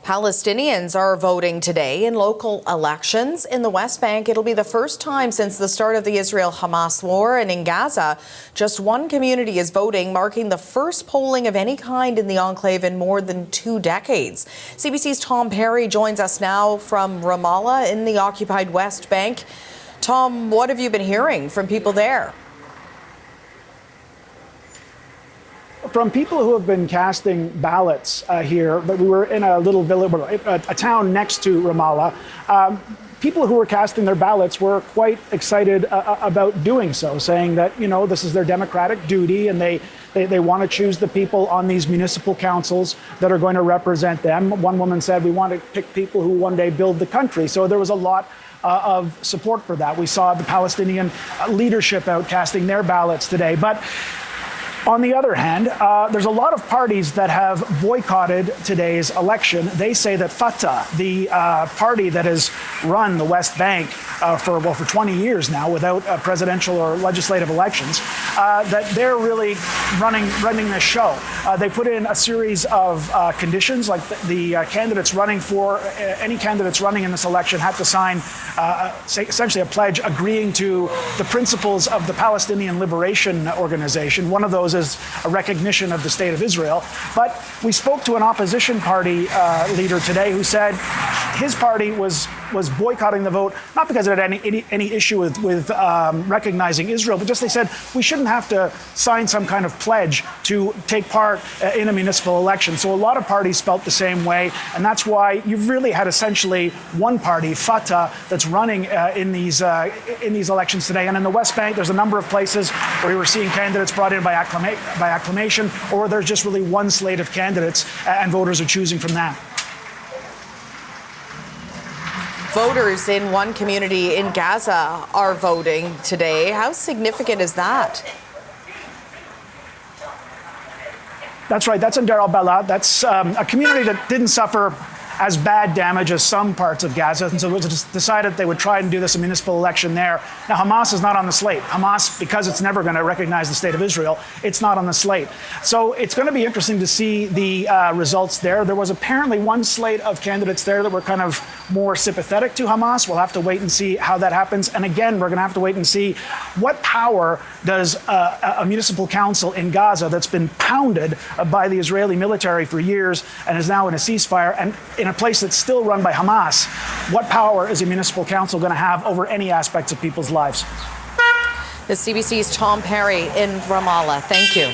Palestinians are voting today in local elections. In the West Bank, it'll be the first time since the start of the Israel-Hamas war. And in Gaza, just one community is voting, marking the first polling of any kind in the enclave in more than 2 decades. CBC's Tom Perry joins us now from Ramallah in the occupied West Bank. Tom, what have you been hearing from people there? From people who have been casting ballots here, but we were in a little village, a town next to Ramallah. People who were casting their ballots were quite excited about doing so, saying that, you know, this is their democratic duty and they want to choose the people on these municipal councils that are going to represent them. One woman said, we want to pick people who one day build the country. So there was a lot of support for that. We saw the Palestinian leadership out casting their ballots today. But on the other hand, there's a lot of parties that have boycotted today's election. They say that Fatah, the party that has run the West Bank for 20 years now without presidential or legislative elections, that they're really running this show. They put in a series of conditions, like the candidates running for any candidates running in this election had to sign essentially a pledge agreeing to the principles of the Palestinian Liberation Organization. One of those is a recognition of the state of Israel. But we spoke to an opposition party leader today who said his party was boycotting the vote, not because it had any issue with recognizing Israel, but just they said we shouldn't have to sign some kind of pledge to take part in a municipal election. So a lot of parties felt the same way, and that's why you've really had essentially one party, Fatah, that's running in these elections today. And in the West Bank, there's a number of places where you were seeing candidates brought in by acclamation, or there's just really one slate of candidates, and voters are choosing from that. Voters in one community in Gaza are voting today. How significant is that? That's right. That's in Deir al-Balah. That's a community that didn't suffer as bad damage as some parts of Gaza. And so it was decided they would try and do this a municipal election there. Now, Hamas is not on the slate. Hamas, because it's never going to recognize the state of Israel, it's not on the slate. So it's going to be interesting to see the results there. There was apparently one slate of candidates there that were kind of more sympathetic to Hamas. We'll have to wait and see how that happens. And again, we're going to have to wait and see what power does a municipal council in Gaza that's been pounded by the Israeli military for years and is now in a ceasefire, and in a place that's still run by Hamas, what power is a municipal council going to have over any aspects of people's lives? The CBC's Tom Perry in Ramallah. Thank you.